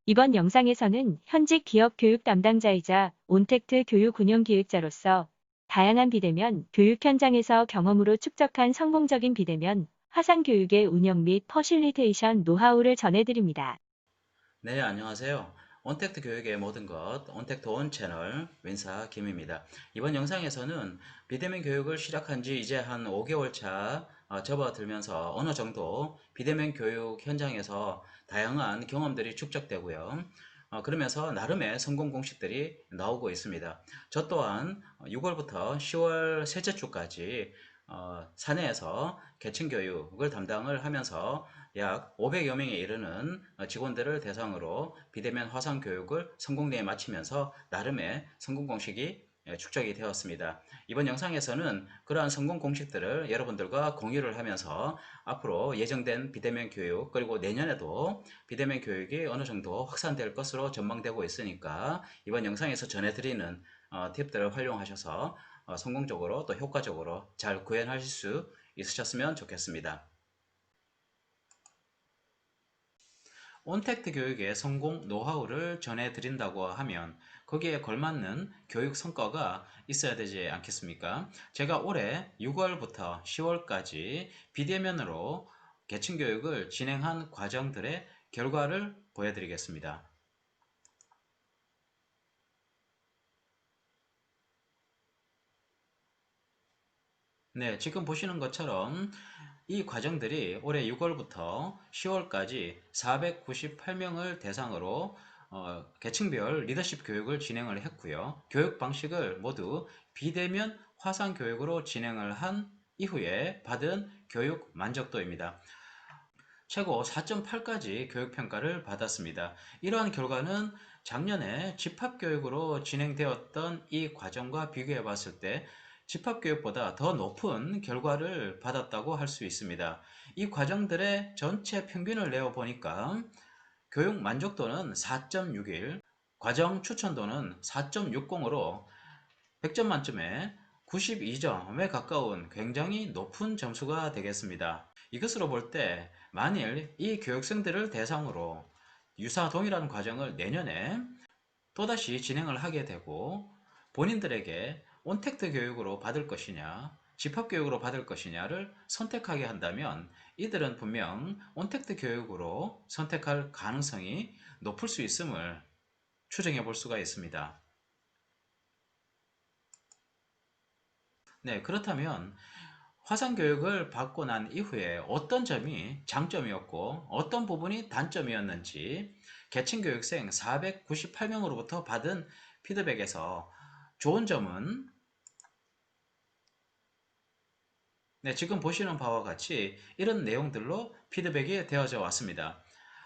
이번 영상에서는 현직 기업 교육 담당자이자 온택트 교육 운영 기획자로서 다양한 비대면 교육 현장에서 경험으로 축적한 성공적인 비대면 화상 교육의 운영 및 퍼실리테이션 노하우를 전해드립니다. 네, 안녕하세요. 온택트 교육의 모든 것, 온택트 온 채널 윈사 김입니다. 이번 영상에서는 비대면 교육을 시작한 지 이제 한 5개월 차 접어들면서 어느 정도 비대면 교육 현장에서 다양한 경험들이 축적되고요. 그러면서 나름의 성공 공식들이 나오고 있습니다. 저 또한 6월부터 10월 셋째 주까지 사내에서 계층 교육을 담당을 하면서 약 500여 명에 이르는 직원들을 대상으로 비대면 화상 교육을 성공 내에 마치면서 나름의 성공 공식이 축적이 되었습니다. 이번 영상에서는 그러한 성공 공식들을 여러분들과 공유를 하면서 앞으로 예정된 비대면 교육 그리고 내년에도 비대면 교육이 어느 정도 확산될 것으로 전망되고 있으니까 이번 영상에서 전해드리는 팁들을 활용하셔서 성공적으로 또 효과적으로 잘 구현하실 수 있으셨으면 좋겠습니다. 온택트 교육의 성공 노하우를 전해드린다고 하면 거기에 걸맞는 교육 성과가 있어야 되지 않겠습니까? 제가 올해 6월부터 10월까지 비대면으로 계층 교육을 진행한 과정들의 결과를 보여드리겠습니다. 네, 지금 보시는 것처럼 이 과정들이 올해 6월부터 10월까지 498명을 대상으로 계층별 리더십 교육을 진행을 했고요. 교육 방식을 모두 비대면 화상 교육으로 진행을 한 이후에 받은 교육 만족도입니다. 최고 4.8까지 교육평가를 받았습니다. 이러한 결과는 작년에 집합교육으로 진행되었던 이 과정과 비교해 봤을 때 집합교육보다 더 높은 결과를 받았다고 할 수 있습니다. 이 과정들의 전체 평균을 내어 보니까 교육 만족도는 4.61, 과정 추천도는 4.60으로 100점 만점에 92점에 가까운 굉장히 높은 점수가 되겠습니다. 이것으로 볼 때 만일 이 교육생들을 대상으로 유사 동일한 과정을 내년에 또다시 진행을 하게 되고 본인들에게 온택트 교육으로 받을 것이냐 집합교육으로 받을 것이냐를 선택하게 한다면 이들은 분명 온택트 교육으로 선택할 가능성이 높을 수 있음을 추정해 볼 수가 있습니다. 네, 그렇다면 화상 교육을 받고 난 이후에 어떤 점이 장점이었고 어떤 부분이 단점이었는지 계층 교육생 498명으로부터 받은 피드백에서 좋은 점은 네, 지금 보시는 바와 같이 이런 내용들로 피드백이 되어져 왔습니다.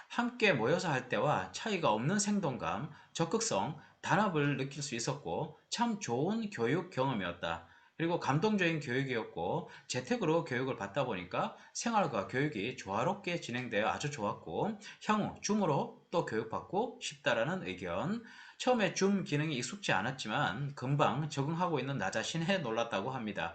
함께 모여서 할 때와 차이가 없는 생동감, 적극성, 단합을 느낄 수 있었고 참 좋은 교육 경험이었다. 그리고 감동적인 교육이었고 재택으로 교육을 받다 보니까 생활과 교육이 조화롭게 진행되어 아주 좋았고 향후 줌으로 또 교육받고 싶다라는 의견. 처음에 줌 기능이 익숙지 않았지만 금방 적응하고 있는 나 자신에 놀랐다고 합니다.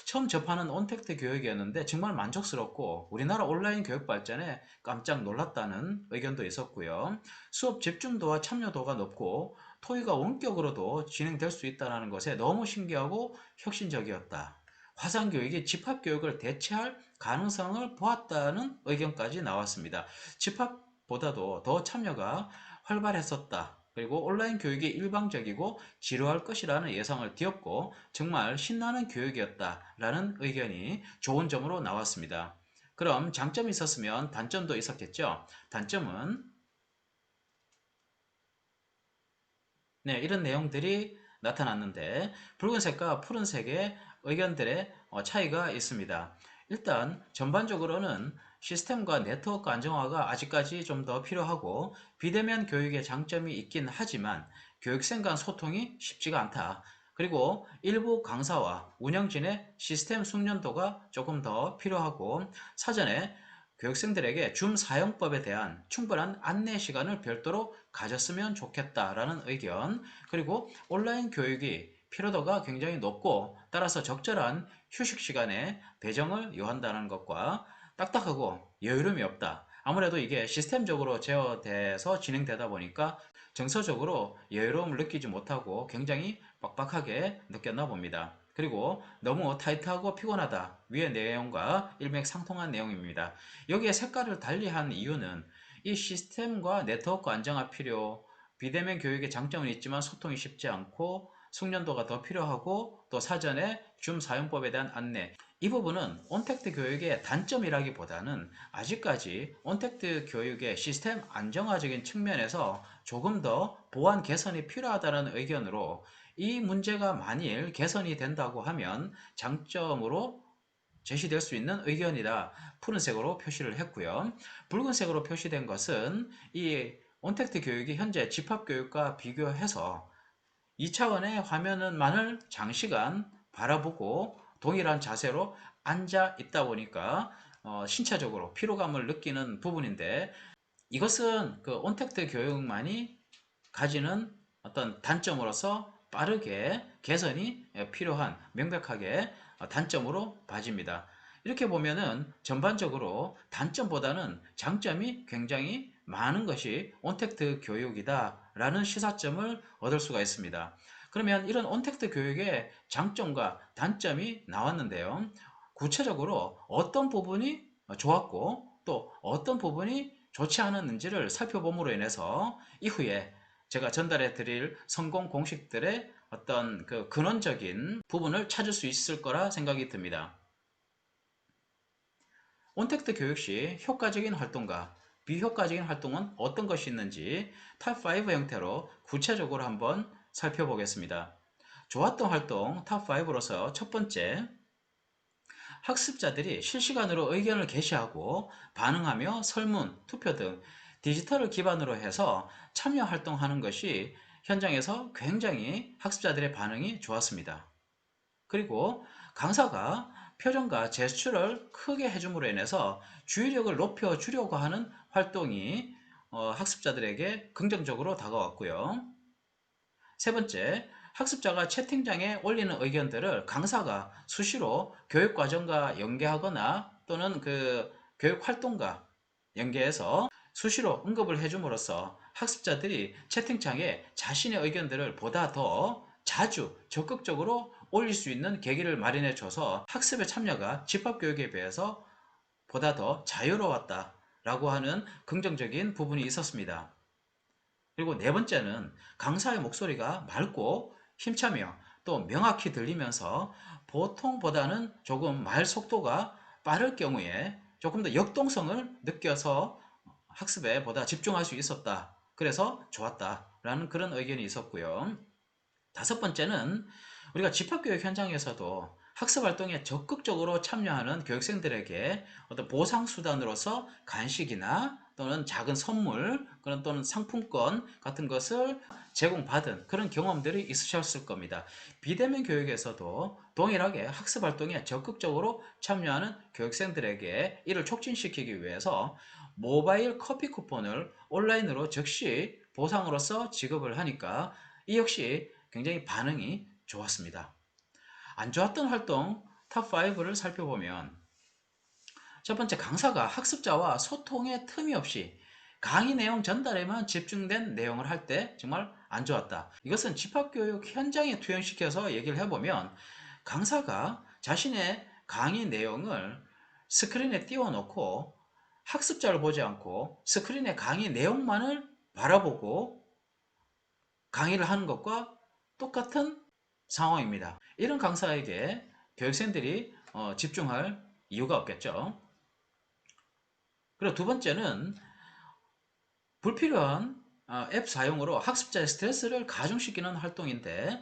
처음 접하는 온택트 교육이었는데 정말 만족스럽고 우리나라 온라인 교육 발전에 깜짝 놀랐다는 의견도 있었고요. 수업 집중도와 참여도가 높고 토의가 원격으로도 진행될 수 있다는 것에 너무 신기하고 혁신적이었다. 화상교육이 집합교육을 대체할 가능성을 보았다는 의견까지 나왔습니다. 집합보다도 더 참여가 활발했었다. 그리고 온라인 교육이 일방적이고 지루할 것이라는 예상을 뒤엎고 정말 신나는 교육이었다라는 의견이 좋은 점으로 나왔습니다. 그럼 장점이 있었으면 단점도 있었겠죠? 단점은 네, 이런 내용들이 나타났는데 붉은색과 푸른색의 의견들의 차이가 있습니다. 일단 전반적으로는 시스템과 네트워크 안정화가 아직까지 좀 더 필요하고 비대면 교육의 장점이 있긴 하지만 교육생 간 소통이 쉽지가 않다. 그리고 일부 강사와 운영진의 시스템 숙련도가 조금 더 필요하고 사전에 교육생들에게 줌 사용법에 대한 충분한 안내 시간을 별도로 가졌으면 좋겠다라는 의견, 그리고 온라인 교육이 피로도가 굉장히 높고 따라서 적절한 휴식 시간에 배정을 요한다는 것과 딱딱하고 여유로움이 없다. 아무래도 이게 시스템적으로 제어돼서 진행되다 보니까 정서적으로 여유로움을 느끼지 못하고 굉장히 빡빡하게 느꼈나 봅니다. 그리고 너무 타이트하고 피곤하다. 위의 내용과 일맥상통한 내용입니다. 여기에 색깔을 달리한 이유는 이 시스템과 네트워크 안정화 필요, 비대면 교육의 장점은 있지만 소통이 쉽지 않고 숙련도가 더 필요하고 또 사전에 줌 사용법에 대한 안내, 이 부분은 온택트 교육의 단점이라기보다는 아직까지 온택트 교육의 시스템 안정화적인 측면에서 조금 더 보완 개선이 필요하다는 의견으로 이 문제가 만일 개선이 된다고 하면 장점으로 제시될 수 있는 의견이다. 푸른색으로 표시를 했고요. 붉은색으로 표시된 것은 이 온택트 교육이 현재 집합교육과 비교해서 2차원의 화면만을 장시간 바라보고 동일한 자세로 앉아 있다 보니까 신체적으로 피로감을 느끼는 부분인데, 이것은 그 온택트 교육만이 가지는 어떤 단점으로서 빠르게 개선이 필요한 명백하게 단점으로 봐집니다. 이렇게 보면은 전반적으로 단점보다는 장점이 굉장히 많은 것이 온택트 교육이다 라는 시사점을 얻을 수가 있습니다. 그러면 이런 온택트 교육의 장점과 단점이 나왔는데요. 구체적으로 어떤 부분이 좋았고 또 어떤 부분이 좋지 않았는지를 살펴봄으로 인해서 이후에 제가 전달해 드릴 성공 공식들의 어떤 그 근원적인 부분을 찾을 수 있을 거라 생각이 듭니다. 온택트 교육 시 효과적인 활동과 비효과적인 활동은 어떤 것이 있는지 탑5 형태로 구체적으로 한번 살펴보겠습니다. 좋았던 활동 탑5로서 첫 번째, 학습자들이 실시간으로 의견을 게시하고 반응하며 설문, 투표 등 디지털을 기반으로 해서 참여 활동하는 것이 현장에서 굉장히 학습자들의 반응이 좋았습니다. 그리고 강사가 표정과 제스처를 크게 해줌으로 인해서 주의력을 높여주려고 하는 활동이 학습자들에게 긍정적으로 다가왔고요. 세 번째, 학습자가 채팅창에 올리는 의견들을 강사가 수시로 교육과정과 연계하거나 또는 그 교육활동과 연계해서 수시로 언급을 해줌으로써 학습자들이 채팅창에 자신의 의견들을 보다 더 자주 적극적으로 올릴 수 있는 계기를 마련해 줘서 학습의 참여가 집합교육에 비해서 보다 더 자유로웠다라고 하는 긍정적인 부분이 있었습니다. 그리고 네 번째는 강사의 목소리가 맑고 힘차며 또 명확히 들리면서 보통보다는 조금 말 속도가 빠를 경우에 조금 더 역동성을 느껴서 학습에 보다 집중할 수 있었다. 그래서 좋았다라는 그런 의견이 있었고요. 다섯 번째는 우리가 집합교육 현장에서도 학습 활동에 적극적으로 참여하는 교육생들에게 어떤 보상수단으로서 간식이나 또는 작은 선물, 그런 또는 상품권 같은 것을 제공받은 그런 경험들이 있으셨을 겁니다. 비대면 교육에서도 동일하게 학습 활동에 적극적으로 참여하는 교육생들에게 이를 촉진시키기 위해서 모바일 커피 쿠폰을 온라인으로 즉시 보상으로서 지급을 하니까 이 역시 굉장히 반응이 좋았습니다. 안 좋았던 활동 탑5를 살펴보면, 첫 번째, 강사가 학습자와 소통의 틈이 없이 강의 내용 전달에만 집중된 내용을 할 때 정말 안 좋았다. 이것은 집합교육 현장에 투영시켜서 얘기를 해보면, 강사가 자신의 강의 내용을 스크린에 띄워놓고 학습자를 보지 않고 스크린의 강의 내용만을 바라보고 강의를 하는 것과 똑같은 상황입니다. 이런 강사에게 교육생들이 집중할 이유가 없겠죠. 그리고 두 번째는 불필요한 앱 사용으로 학습자의 스트레스를 가중시키는 활동인데,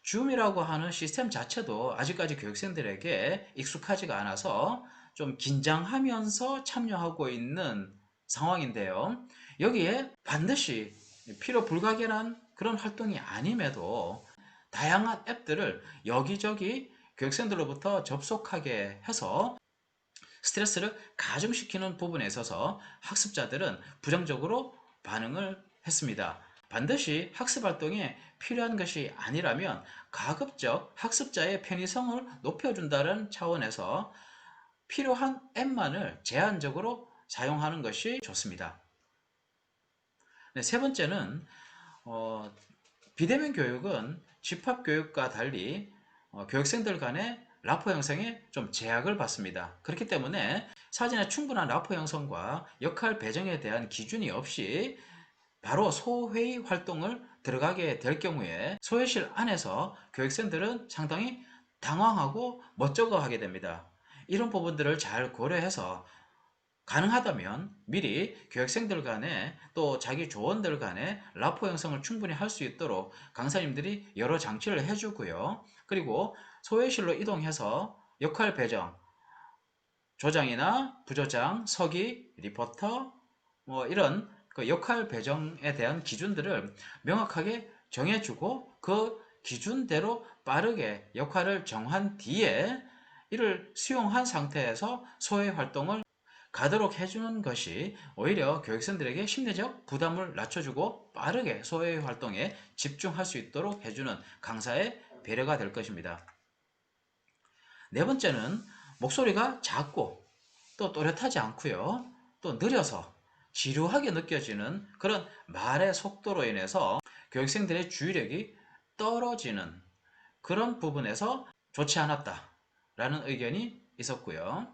줌이라고 하는 시스템 자체도 아직까지 교육생들에게 익숙하지가 않아서 좀 긴장하면서 참여하고 있는 상황인데요. 여기에 반드시 필요 불가결한 그런 활동이 아님에도 다양한 앱들을 여기저기 교육생들로부터 접속하게 해서 스트레스를 가중시키는 부분에 있어서 학습자들은 부정적으로 반응을 했습니다. 반드시 학습 활동에 필요한 것이 아니라면 가급적 학습자의 편의성을 높여준다는 차원에서 필요한 앱만을 제한적으로 사용하는 것이 좋습니다. 네, 세 번째는 비대면 교육은 집합교육과 달리 교육생들 간의 라포 형성에 좀 제약을 받습니다. 그렇기 때문에 사전에 충분한 라포 형성과 역할 배정에 대한 기준이 없이 바로 소회의 활동을 들어가게 될 경우에 소회실 안에서 교육생들은 상당히 당황하고 멋쩍어하게 됩니다. 이런 부분들을 잘 고려해서 가능하다면 미리 교육생들 간에 또 자기 조원들 간에 라포 형성을 충분히 할 수 있도록 강사님들이 여러 장치를 해주고요. 그리고 소회실로 이동해서 역할 배정, 조장이나 부조장, 서기, 리포터 뭐 이런 그 역할 배정에 대한 기준들을 명확하게 정해주고 그 기준대로 빠르게 역할을 정한 뒤에 이를 수용한 상태에서 소회 활동을 가도록 해주는 것이 오히려 교육생들에게 심리적 부담을 낮춰주고 빠르게 소회 활동에 집중할 수 있도록 해주는 강사의 배려가 될 것입니다. 네 번째는 목소리가 작고 또 또렷하지 않고요. 또 느려서 지루하게 느껴지는 그런 말의 속도로 인해서 교육생들의 주의력이 떨어지는 그런 부분에서 좋지 않았다라는 의견이 있었고요.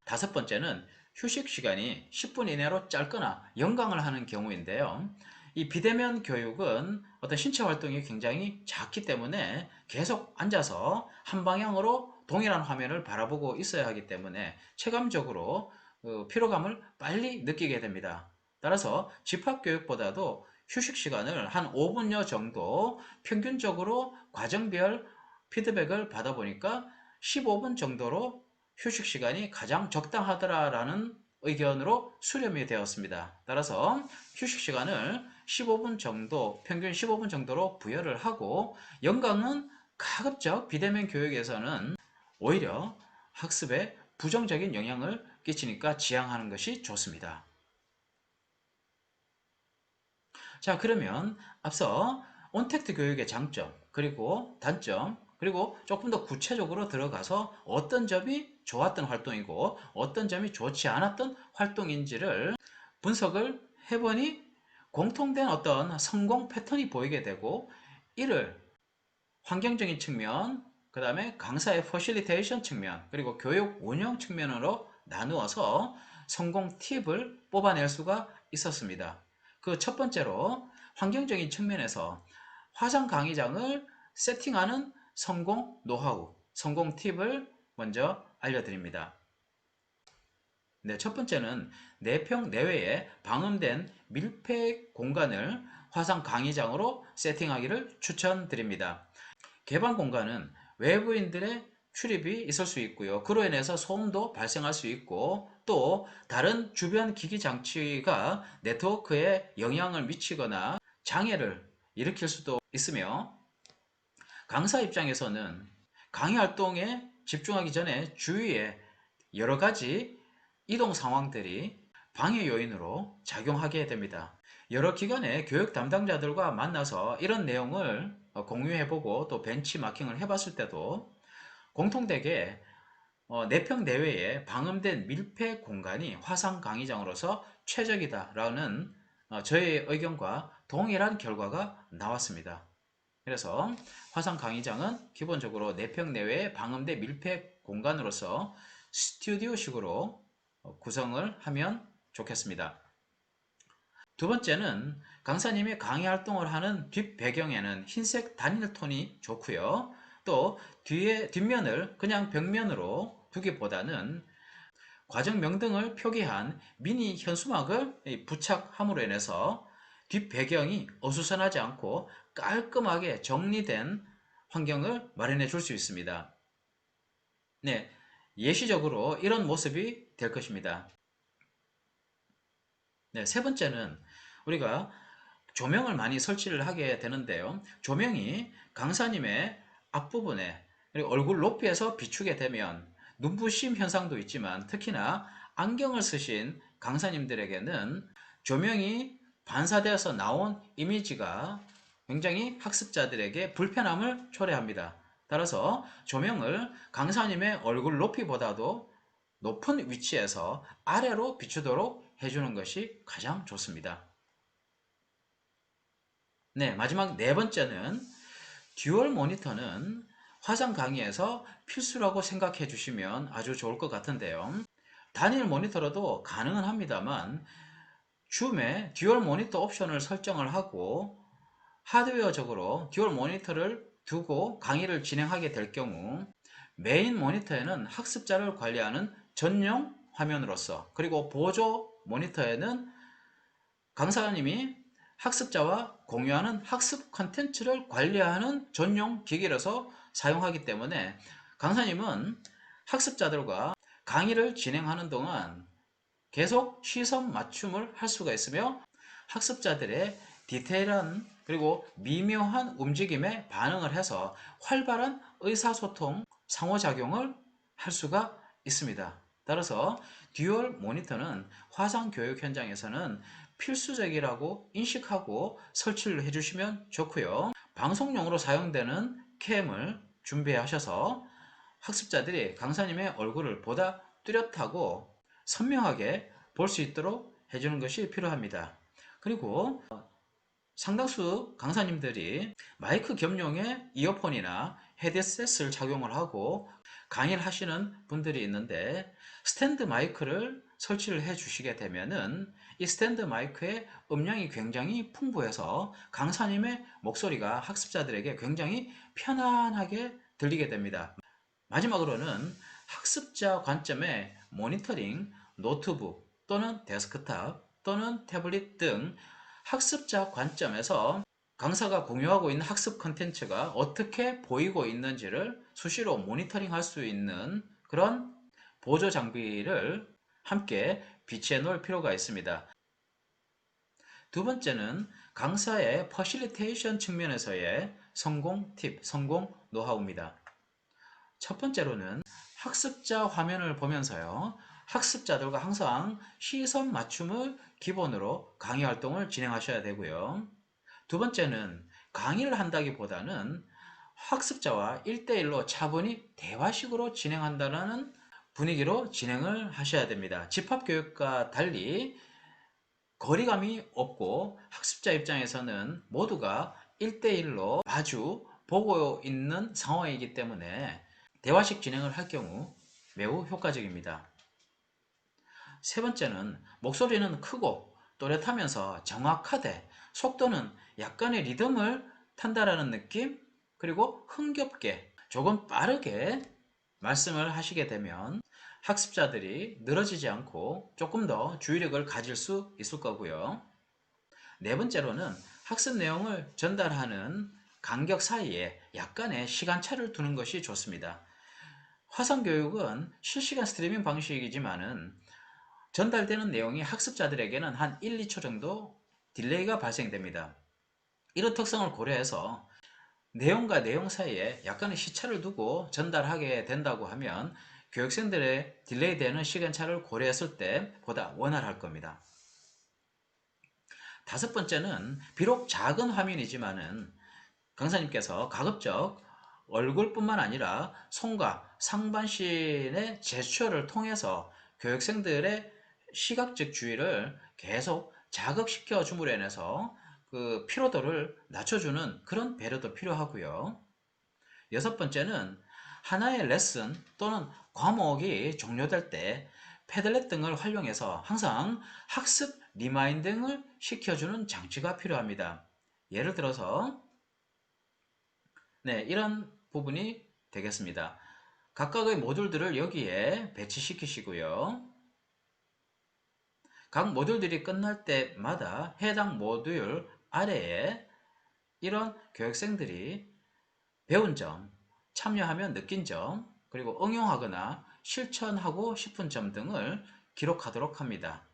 다섯 번째는 휴식 시간이 10분 이내로 짧거나 연강을 하는 경우인데요. 이 비대면 교육은 어떤 신체 활동이 굉장히 작기 때문에 계속 앉아서 한 방향으로 동일한 화면을 바라보고 있어야 하기 때문에 체감적으로 피로감을 빨리 느끼게 됩니다. 따라서 집합교육보다도 휴식 시간을 한 5분여 정도 평균적으로 과정별 피드백을 받아보니까 15분 정도로 휴식 시간이 가장 적당하더라라는 의견으로 수렴이 되었습니다. 따라서 휴식 시간을 15분 정도, 평균 15분 정도로 부여를 하고 연강은 가급적 비대면 교육에서는 오히려 학습에 부정적인 영향을 끼치니까 지양하는 것이 좋습니다. 자, 그러면 앞서 온택트 교육의 장점, 그리고 단점, 그리고 조금 더 구체적으로 들어가서 어떤 점이 좋았던 활동이고 어떤 점이 좋지 않았던 활동인지를 분석을 해보니 공통된 어떤 성공 패턴이 보이게 되고 이를 환경적인 측면, 그 다음에 강사의 퍼실리테이션 측면, 그리고 교육 운영 측면으로 나누어서 성공 팁을 뽑아낼 수가 있었습니다. 그 첫 번째로 환경적인 측면에서 화상 강의장을 세팅하는 성공 노하우, 성공 팁을 먼저 알려드립니다. 네, 첫 번째는 4평 내외에 방음된 밀폐 공간을 화상 강의장으로 세팅하기를 추천드립니다. 개방 공간은 외부인들의 출입이 있을 수 있고요. 그로 인해서 소음도 발생할 수 있고 또 다른 주변 기기 장치가 네트워크에 영향을 미치거나 장애를 일으킬 수도 있으며 강사 입장에서는 강의 활동에 집중하기 전에 주위에 여러 가지 이동 상황들이 방해 요인으로 작용하게 됩니다. 여러 기관의 교육 담당자들과 만나서 이런 내용을 공유해보고 또 벤치마킹을 해봤을 때도 공통되게 4평 내외에 방음된 밀폐 공간이 화상 강의장으로서 최적이다라는 저의 의견과 동일한 결과가 나왔습니다. 그래서 화상 강의장은 기본적으로 4평 내외에 방음된 밀폐 공간으로서 스튜디오식으로 구성을 하면 좋겠습니다. 두 번째는 강사님이 강의 활동을 하는 뒷 배경에는 흰색 단일 톤이 좋고요. 또 뒷면을 그냥 벽면으로 두기보다는 과정 명등을 표기한 미니 현수막을 부착함으로 인해서 뒷 배경이 어수선하지 않고 깔끔하게 정리된 환경을 마련해 줄 수 있습니다. 네, 예시적으로 이런 모습이 될 것입니다. 네, 세 번째는 우리가 조명을 많이 설치를 하게 되는데요. 조명이 강사님의 앞부분에 그리고 얼굴 높이에서 비추게 되면 눈부심 현상도 있지만 특히나 안경을 쓰신 강사님들에게는 조명이 반사되어서 나온 이미지가 굉장히 학습자들에게 불편함을 초래합니다. 따라서 조명을 강사님의 얼굴 높이보다도 높은 위치에서 아래로 비추도록 해주는 것이 가장 좋습니다. 네, 마지막 네 번째는 듀얼 모니터는 화상 강의에서 필수라고 생각해 주시면 아주 좋을 것 같은데요. 단일 모니터로도 가능은 합니다만 줌에 듀얼 모니터 옵션을 설정을 하고 하드웨어적으로 듀얼 모니터를 두고 강의를 진행하게 될 경우 메인 모니터에는 학습자를 관리하는 전용 화면으로서, 그리고 보조 모니터에는 강사님이 학습자와 공유하는 학습 컨텐츠를 관리하는 전용 기기로서 사용하기 때문에 강사님은 학습자들과 강의를 진행하는 동안 계속 시선 맞춤을 할 수가 있으며 학습자들의 디테일한 그리고 미묘한 움직임에 반응을 해서 활발한 의사소통, 상호작용을 할 수가 있습니다. 따라서 듀얼 모니터는 화상 교육 현장에서는 필수적이라고 인식하고 설치를 해주시면 좋고요. 방송용으로 사용되는 캠을 준비하셔서 학습자들이 강사님의 얼굴을 보다 뚜렷하고 선명하게 볼 수 있도록 해주는 것이 필요합니다. 그리고 상당수 강사님들이 마이크 겸용의 이어폰이나 헤드셋을 착용을 하고 강의를 하시는 분들이 있는데, 스탠드 마이크를 설치를 해 주시게 되면은 이 스탠드 마이크의 음량이 굉장히 풍부해서 강사님의 목소리가 학습자들에게 굉장히 편안하게 들리게 됩니다. 마지막으로는 학습자 관점의 모니터링, 노트북 또는 데스크탑 또는 태블릿 등 학습자 관점에서 강사가 공유하고 있는 학습 컨텐츠가 어떻게 보이고 있는지를 수시로 모니터링 할 수 있는 그런 보조 장비를 함께 비치해 놓을 필요가 있습니다. 두 번째는 강사의 퍼실리테이션 측면에서의 성공 팁, 성공 노하우입니다. 첫 번째로는 학습자 화면을 보면서요, 학습자들과 항상 시선 맞춤을 기본으로 강의 활동을 진행하셔야 되고요. 두 번째는 강의를 한다기보다는 학습자와 1대1로 차분히 대화식으로 진행한다는 분위기로 진행을 하셔야 됩니다. 집합교육과 달리 거리감이 없고 학습자 입장에서는 모두가 1대1로 마주 보고 있는 상황이기 때문에 대화식 진행을 할 경우 매우 효과적입니다. 세 번째는 목소리는 크고 또렷하면서 정확하되 속도는 약간의 리듬을 탄다라는 느낌, 그리고 흥겹게 조금 빠르게 말씀을 하시게 되면 학습자들이 늘어지지 않고 조금 더 주의력을 가질 수 있을 거고요. 네 번째로는 학습 내용을 전달하는 간격 사이에 약간의 시간차를 두는 것이 좋습니다. 화상교육은 실시간 스트리밍 방식이지만은 전달되는 내용이 학습자들에게는 한 1, 2초 정도 딜레이가 발생됩니다. 이런 특성을 고려해서 내용과 내용 사이에 약간의 시차를 두고 전달하게 된다고 하면 교육생들의 딜레이 되는 시간차를 고려했을 때 보다 원활할 겁니다. 다섯 번째는 비록 작은 화면이지만은 강사님께서 가급적 얼굴뿐만 아니라 손과 상반신의 제스처를 통해서 교육생들의 시각적 주의를 계속 자극시켜 줌으로 인해서 그 피로도를 낮춰주는 그런 배려도 필요하고요. 여섯 번째는 하나의 레슨 또는 과목이 종료될 때 패들렛 등을 활용해서 항상 학습 리마인딩을 시켜주는 장치가 필요합니다. 예를 들어서 이런 부분이 되겠습니다. 각각의 모듈들을 여기에 배치시키시고요. 각 모듈들이 끝날 때마다 해당 모듈 아래에 이런 교육생들이 배운 점, 참여하면 느낀 점, 그리고 응용하거나 실천하고 싶은 점 등을 기록하도록 합니다.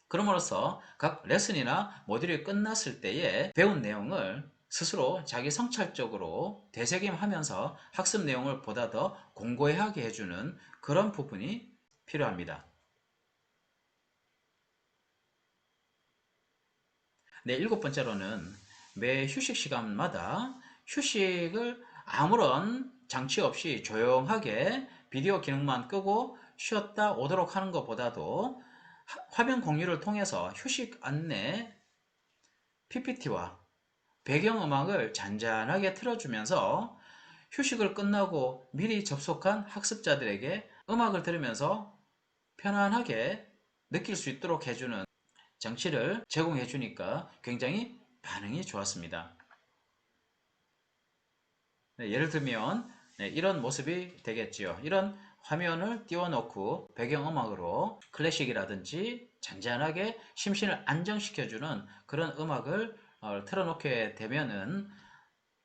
그럼으로써 각 레슨이나 모듈이 끝났을 때에 배운 내용을 스스로 자기 성찰적으로 되새김하면서 학습 내용을 보다 더 공고하게 해주는 그런 부분이 필요합니다. 네, 일곱 번째로는 매 휴식 시간마다 휴식을 아무런 장치 없이 조용하게 비디오 기능만 끄고 쉬었다 오도록 하는 것보다도 화면 공유를 통해서 휴식 안내 PPT와 배경음악을 잔잔하게 틀어주면서 휴식을 끝나고 미리 접속한 학습자들에게 음악을 들으면서 편안하게 느낄 수 있도록 해주는 장치를 제공해 주니까 굉장히 반응이 좋았습니다. 네, 예를 들면 이런 모습이 되겠지요. 이런 화면을 띄워놓고 배경음악으로 클래식이라든지 잔잔하게 심신을 안정시켜주는 그런 음악을 틀어놓게 되면은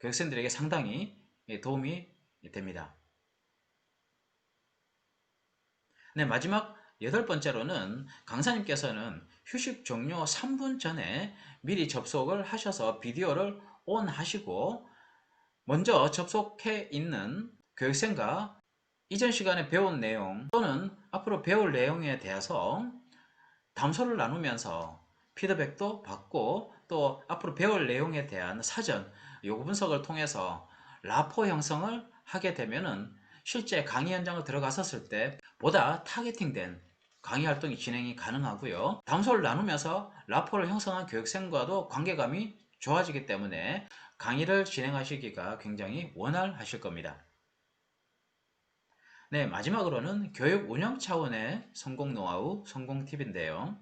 교육생들에게 상당히 도움이 됩니다. 네, 마지막 여덟 번째로는 강사님께서는 휴식 종료 3분 전에 미리 접속을 하셔서 비디오를 온 하시고 먼저 접속해 있는 교육생과 이전 시간에 배운 내용 또는 앞으로 배울 내용에 대해서 담소를 나누면서 피드백도 받고 또 앞으로 배울 내용에 대한 사전 요구 분석을 통해서 라포 형성을 하게 되면은 실제 강의 현장을 들어갔었을 때 보다 타겟팅된 강의 활동이 진행이 가능하고요. 담소를 나누면서 라포를 형성한 교육생과도 관계감이 좋아지기 때문에 강의를 진행하시기가 굉장히 원활하실 겁니다. 네, 마지막으로는 교육 운영 차원의 성공 노하우, 성공 팁인데요.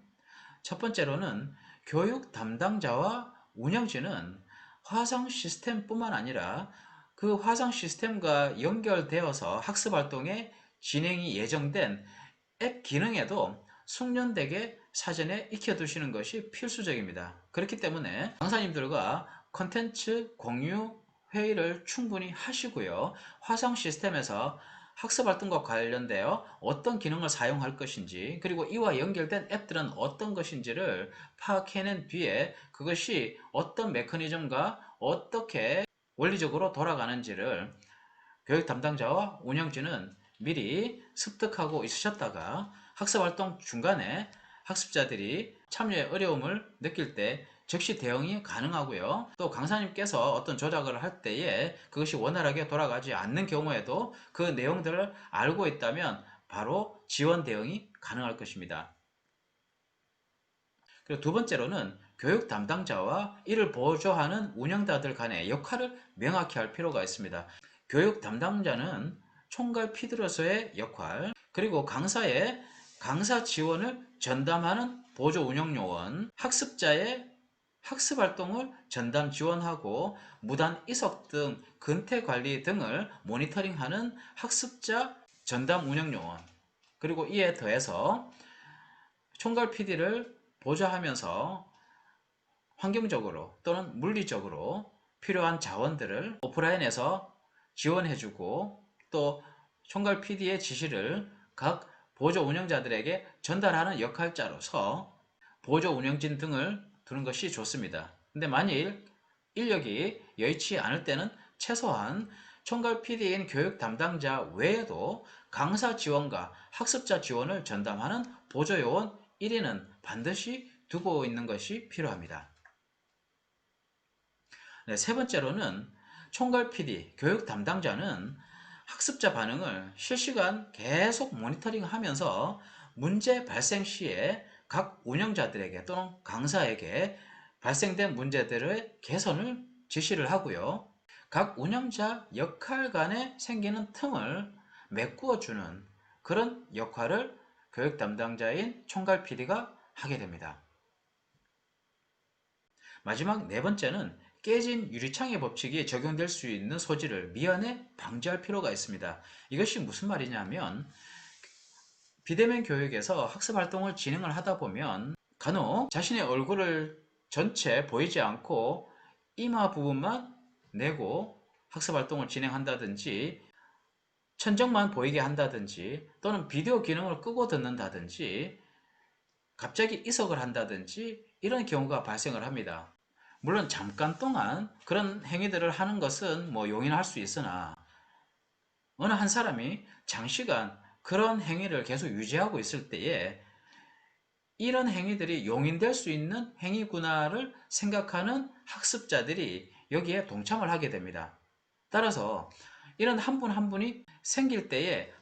첫 번째로는 교육 담당자와 운영진은 화상 시스템뿐만 아니라 그 화상 시스템과 연결되어서 학습 활동의 진행이 예정된 앱 기능에도 숙련되게 사전에 익혀두시는 것이 필수적입니다. 그렇기 때문에 강사님들과 컨텐츠 공유 회의를 충분히 하시고요. 화상 시스템에서 학습 활동과 관련되어 어떤 기능을 사용할 것인지 그리고 이와 연결된 앱들은 어떤 것인지를 파악해낸 뒤에 그것이 어떤 메커니즘과 어떻게 원리적으로 돌아가는지를 교육 담당자와 운영진은 미리 습득하고 있으셨다가 학습활동 중간에 학습자들이 참여에 어려움을 느낄 때 즉시 대응이 가능하고요. 또 강사님께서 어떤 조작을 할 때에 그것이 원활하게 돌아가지 않는 경우에도 그 내용들을 알고 있다면 바로 지원 대응이 가능할 것입니다. 그리고 두 번째로는 교육 담당자와 이를 보조하는 운영자들 간의 역할을 명확히 할 필요가 있습니다. 교육 담당자는 총괄 피드로서의 역할, 그리고 강사의 강사 지원을 전담하는 보조 운영 요원, 학습자의 학습 활동을 전담 지원하고 무단 이석 등 근태 관리 등을 모니터링하는 학습자 전담 운영 요원, 그리고 이에 더해서 총괄 PD를 보좌하면서 환경적으로 또는 물리적으로 필요한 자원들을 오프라인에서 지원해주고 또 총괄 PD의 지시를 각 보조 운영자들에게 전달하는 역할자로서 보조 운영진 등을 두는 것이 좋습니다. 근데 만일 인력이 여의치 않을 때는 최소한 총괄 PD인 교육 담당자 외에도 강사 지원과 학습자 지원을 전담하는 보조 요원 1인은 반드시 두고 있는 것이 필요합니다. 네, 세 번째로는 총괄 PD, 교육 담당자는 학습자 반응을 실시간 계속 모니터링 하면서 문제 발생 시에 각 운영자들에게 또는 강사에게 발생된 문제들의 개선을 지시를 하고요. 각 운영자 역할 간에 생기는 틈을 메꾸어주는 그런 역할을 교육 담당자인 총괄 PD가 하게 됩니다. 마지막 네 번째는 깨진 유리창의 법칙이 적용될 수 있는 소지를 미연에 방지할 필요가 있습니다. 이것이 무슨 말이냐면 비대면 교육에서 학습 활동을 진행을 하다 보면 간혹 자신의 얼굴을 전체 보이지 않고 이마 부분만 내고 학습 활동을 진행한다든지 천정만 보이게 한다든지 또는 비디오 기능을 끄고 듣는다든지 갑자기 이석을 한다든지 이런 경우가 발생을 합니다. 물론 잠깐 동안 그런 행위들을 하는 것은 용인할 수 있으나 어느 한 사람이 장시간 그런 행위를 계속 유지하고 있을 때에 이런 행위들이 용인될 수 있는 행위구나를 생각하는 학습자들이 여기에 동참을 하게 됩니다. 따라서 이런 한 분 한 분이 생길 때에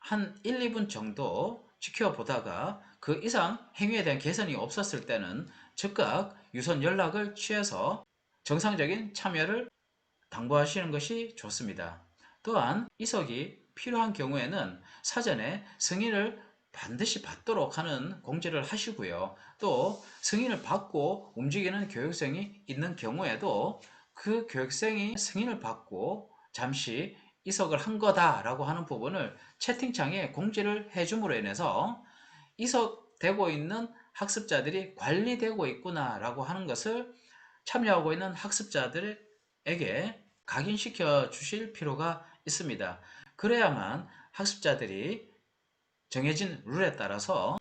한 1, 2분 정도 지켜보다가 그 이상 행위에 대한 개선이 없었을 때는 즉각 유선 연락을 취해서 정상적인 참여를 당부하시는 것이 좋습니다. 또한 이석이 필요한 경우에는 사전에 승인을 반드시 받도록 하는 공지를 하시고요. 또 승인을 받고 움직이는 교육생이 있는 경우에도 그 교육생이 승인을 받고 잠시 이석을 한 거다라고 하는 부분을 채팅창에 공지를 해줌으로 인해서 이석되고 있는 학습자들이 관리되고 있구나라고 하는 것을 참여하고 있는 학습자들에게 각인시켜 주실 필요가 있습니다. 그래야만 학습자들이 정해진 룰에 따라서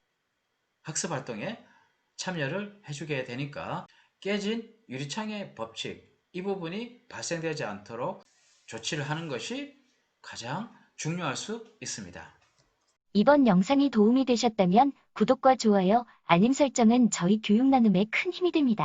학습 활동에 참여를 해주게 되니까 깨진 유리창의 법칙, 이 부분이 발생되지 않도록 조치를 하는 것이 가장 중요할 수 있습니다. 이번 영상이 도움이 되셨다면 구독과 좋아요, 알림 설정은 저희 교육 나눔에 큰 힘이 됩니다.